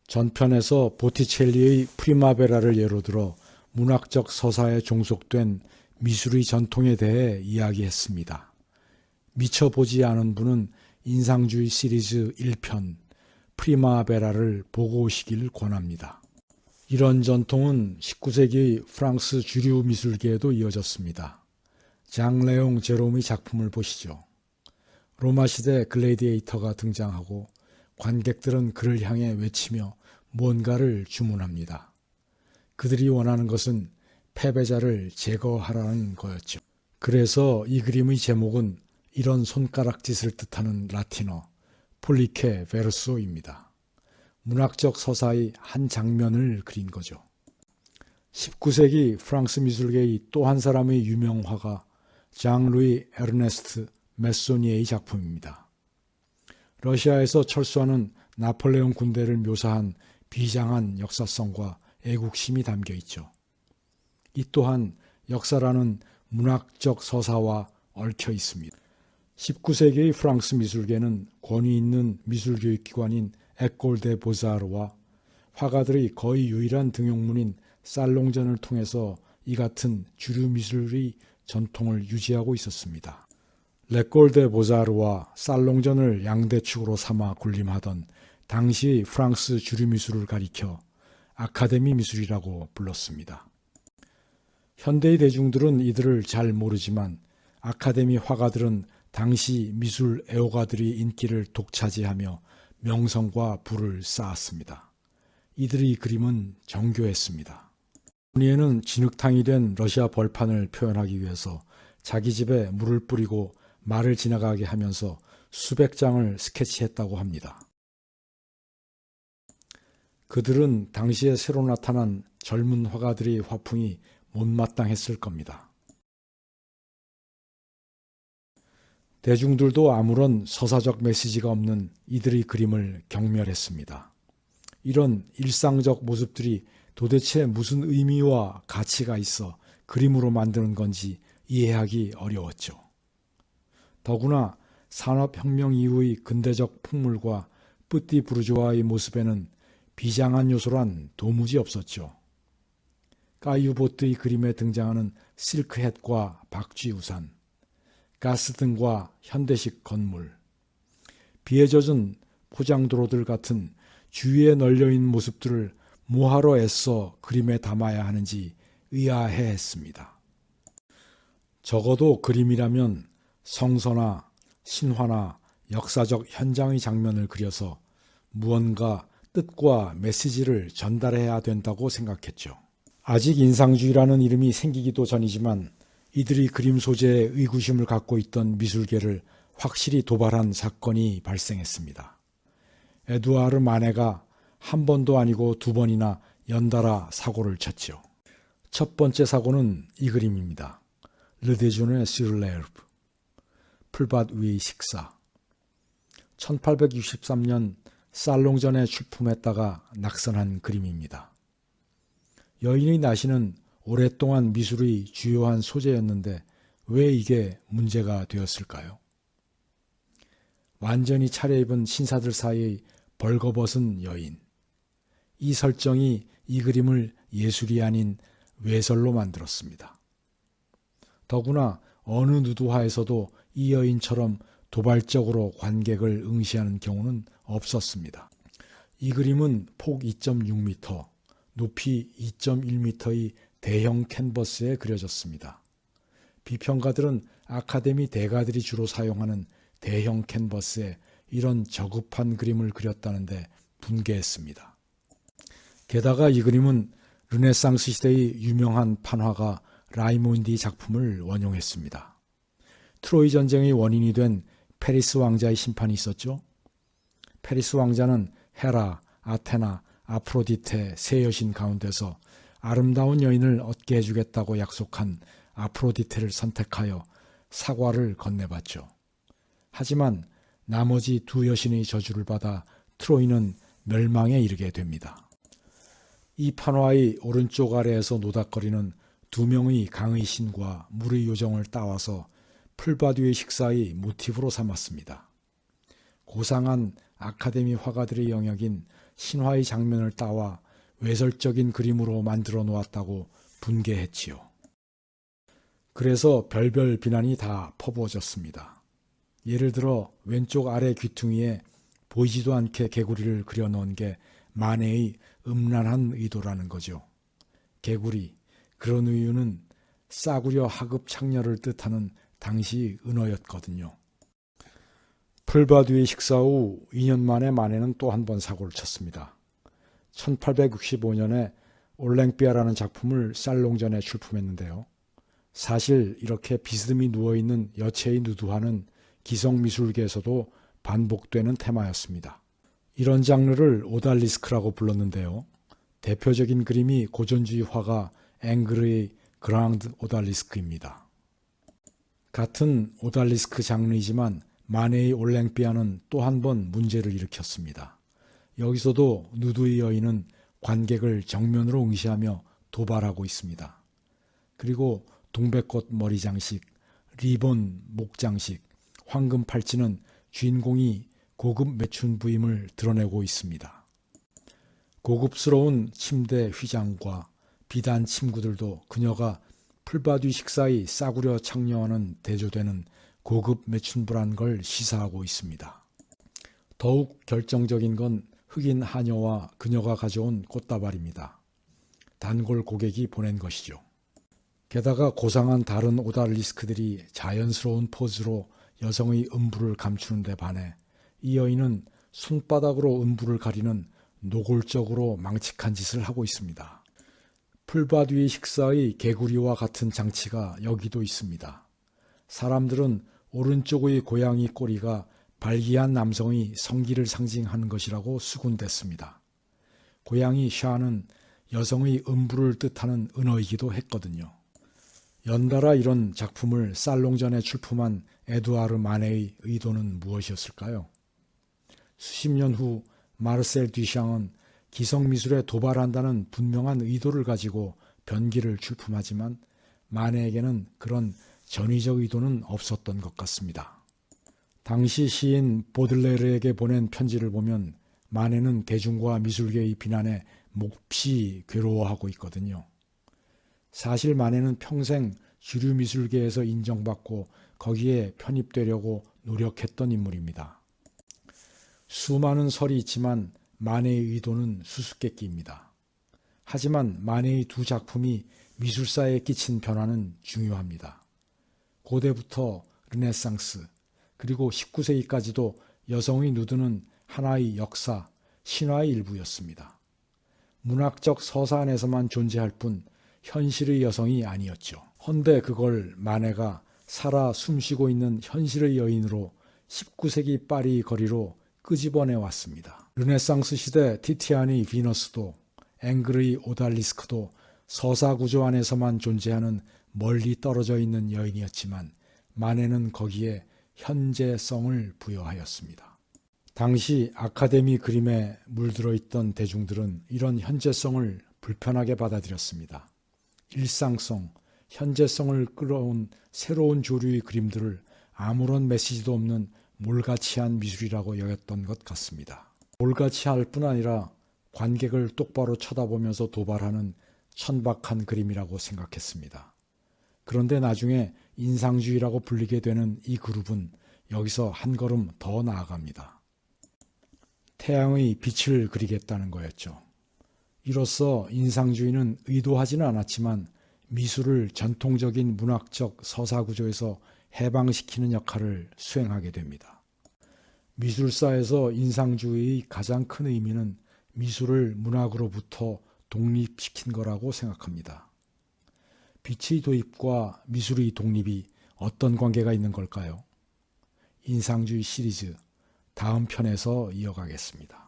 전편에서 보티첼리의 프리마베라를 예로 들어 문학적 서사에 종속된 미술의 전통에 대해 이야기했습니다. 미처 보지 않은 분은 인상주의 시리즈 1편 프리마베라를 보고 오시길 권합니다. 이런 전통은 19세기 프랑스 주류 미술계에도 이어졌습니다. 장 레옹 제롬의 작품을 보시죠. 로마 시대 글래디에이터가 등장하고 관객들은 그를 향해 외치며 뭔가를 주문합니다. 그들이 원하는 것은 패배자를 제거하라는 거였죠. 그래서 이 그림의 제목은 이런 손가락짓을 뜻하는 라틴어 폴리케 베르소입니다. 문학적 서사의 한 장면을 그린 거죠. 19세기 프랑스 미술계의 또 한 사람의 유명 화가 장 루이 에르네스트 메소니에의 작품입니다. 러시아에서 철수하는 나폴레옹 군대를 묘사한 비장한 역사성과 애국심이 담겨 있죠. 이 또한 역사라는 문학적 서사와 얽혀 있습니다. 19세기의 프랑스 미술계는 권위 있는 미술교육기관인 에콜 데 보자르와 화가들의 거의 유일한 등용문인 살롱전을 통해서 이 같은 주류 미술의 전통을 유지하고 있었습니다. 레콜 데 보자르와 살롱전을 양대축으로 삼아 군림하던 당시의 프랑스 주류 미술을 가리켜 아카데미 미술이라고 불렀습니다. 현대의 대중들은 이들을 잘 모르지만 아카데미 화가들은 당시 미술 애호가들의 인기를 독차지하며 명성과 부를 쌓았습니다. 이들의 그림은 정교했습니다. 무늬에는 진흙탕이 된 러시아 벌판을 표현하기 위해서 자기 집에 물을 뿌리고 말을 지나가게 하면서 수백 장을 스케치했다고 합니다. 그들은 당시에 새로 나타난 젊은 화가들의 화풍이 못마땅했을 겁니다. 대중들도 아무런 서사적 메시지가 없는 이들의 그림을 경멸했습니다. 이런 일상적 모습들이 도대체 무슨 의미와 가치가 있어 그림으로 만드는 건지 이해하기 어려웠죠. 더구나 산업혁명 이후의 근대적 풍물과 뿌띠 부르주아의 모습에는 비장한 요소란 도무지 없었죠. 까유보트의 그림에 등장하는 실크햇과 박쥐우산, 가스등과 현대식 건물, 비에 젖은 포장도로들 같은 주위에 널려있는 모습들을 뭐하러 애써 그림에 담아야 하는지 의아해했습니다. 적어도 그림이라면 성서나 신화나 역사적 현장의 장면을 그려서 무언가 뜻과 메시지를 전달해야 된다고 생각했죠. 아직 인상주의라는 이름이 생기기도 전이지만 이들이 그림 소재에 의구심을 갖고 있던 미술계를 확실히 도발한 사건이 발생했습니다. 에두아르 마네가 한 번도 아니고 두 번이나 연달아 사고를 쳤죠. 첫 번째 사고는 이 그림입니다. 르데주네 sur l'herbe, 풀밭 위의 식사. 1863년 살롱전에 출품했다가 낙선한 그림입니다. 여인의 나시는 오랫동안 미술의 주요한 소재였는데 왜 이게 문제가 되었을까요? 완전히 차려입은 신사들 사이의 벌거벗은 여인. 이 설정이 이 그림을 예술이 아닌 외설로 만들었습니다. 더구나 어느 누드화에서도 이 여인처럼 도발적으로 관객을 응시하는 경우는 없었습니다. 이 그림은 폭 2.6m, 높이 2.1m의 대형 캔버스에 그려졌습니다. 비평가들은 아카데미 대가들이 주로 사용하는 대형 캔버스에 이런 저급한 그림을 그렸다는데 분개했습니다. 게다가 이 그림은 르네상스 시대의 유명한 판화가 라이몬디 작품을 원용했습니다. 트로이 전쟁의 원인이 된 페리스 왕자의 심판이 있었죠. 페리스 왕자는 헤라, 아테나, 아프로디테 세 여신 가운데서 아름다운 여인을 얻게 해주겠다고 약속한 아프로디테를 선택하여 사과를 건네봤죠. 하지만 나머지 두 여신의 저주를 받아 트로이는 멸망에 이르게 됩니다. 이 판화의 오른쪽 아래에서 노닥거리는 두 명의 강의 신과 물의 요정을 따와서 풀밭 위의 식사의 모티브로 삼았습니다. 고상한 아카데미 화가들의 영역인 신화의 장면을 따와 외설적인 그림으로 만들어 놓았다고 분개했지요. 그래서 별별 비난이 다 퍼부어졌습니다. 예를 들어 왼쪽 아래 귀퉁이에 보이지도 않게 개구리를 그려놓은 게 마네의 음란한 의도라는 거죠. 개구리, 그런 이유는 싸구려 하급 창녀를 뜻하는 당시 은어였거든요. 풀밭 위의 식사 후 2년 만에 마네는 또 한 번 사고를 쳤습니다. 1865년에 올랭피아라는 작품을 살롱전에 출품했는데요. 사실 이렇게 비스듬히 누워있는 여체의 누드화는 기성미술계에서도 반복되는 테마였습니다. 이런 장르를 오달리스크라고 불렀는데요. 대표적인 그림이 고전주의 화가 앵그르의 그랑드 오달리스크입니다. 같은 오달리스크 장르이지만 마네의 올랭피아는 또 한 번 문제를 일으켰습니다. 여기서도 누드의 여인은 관객을 정면으로 응시하며 도발하고 있습니다. 그리고 동백꽃 머리 장식, 리본 목 장식, 황금 팔찌는 주인공이 고급 매춘 부임을 드러내고 있습니다. 고급스러운 침대 휘장과 비단 침구들도 그녀가 풀밭 위 식사의 싸구려 창녀와는 대조되는 고급 매춘부란 걸 시사하고 있습니다. 더욱 결정적인 건 흑인 하녀와 그녀가 가져온 꽃다발입니다. 단골 고객이 보낸 것이죠. 게다가 고상한 다른 오달리스크들이 자연스러운 포즈로 여성의 음부를 감추는 데 반해 이 여인은 손바닥으로 음부를 가리는 노골적으로 망측한 짓을 하고 있습니다. 풀밭 위의 식사의 개구리와 같은 장치가 여기도 있습니다. 사람들은 오른쪽의 고양이 꼬리가 발기한 남성의 성기를 상징하는 것이라고 수군댔습니다. 고양이 샤는 여성의 음부를 뜻하는 은어이기도 했거든요. 연달아 이런 작품을 살롱전에 출품한 에두아르 마네의 의도는 무엇이었을까요? 수십 년 후 마르셀 듀샹은 기성미술에 도발한다는 분명한 의도를 가지고 변기를 출품하지만 마네에게는 그런 전위적 의도는 없었던 것 같습니다. 당시 시인 보들레르에게 보낸 편지를 보면 마네는 대중과 미술계의 비난에 몹시 괴로워하고 있거든요. 사실 마네는 평생 주류 미술계에서 인정받고 거기에 편입되려고 노력했던 인물입니다. 수많은 설이 있지만 마네의 의도는 수수께끼입니다. 하지만 마네의 두 작품이 미술사에 끼친 변화는 중요합니다. 고대부터 르네상스 그리고 19세기까지도 여성의 누드는 하나의 역사, 신화의 일부였습니다. 문학적 서사 안에서만 존재할 뿐 현실의 여성이 아니었죠. 헌데 그걸 마네가 살아 숨쉬고 있는 현실의 여인으로 19세기 파리 거리로 끄집어내 왔습니다. 르네상스 시대 티티안의 비너스도 앵그르의 오달리스크도 서사 구조 안에서만 존재하는 멀리 떨어져 있는 여인이었지만 마네는 거기에 현재성을 부여하였습니다. 당시 아카데미 그림에 물들어 있던 대중들은 이런 현재성을 불편하게 받아들였습니다. 일상성, 현재성을 끌어온 새로운 조류의 그림들을 아무런 메시지도 없는 몰가치한 미술이라고 여겼던 것 같습니다. 몰가치할 뿐 아니라 관객을 똑바로 쳐다보면서 도발하는 천박한 그림이라고 생각했습니다. 그런데 나중에 인상주의라고 불리게 되는 이 그룹은 여기서 한 걸음 더 나아갑니다. 태양의 빛을 그리겠다는 거였죠. 이로써 인상주의는 의도하지는 않았지만 미술을 전통적인 문학적 서사 구조에서 해방시키는 역할을 수행하게 됩니다. 미술사에서 인상주의의 가장 큰 의미는 미술을 문학으로부터 독립시킨 거라고 생각합니다. 빛의 도입과 미술의 독립이 어떤 관계가 있는 걸까요? 인상주의 시리즈 다음 편에서 이어가겠습니다.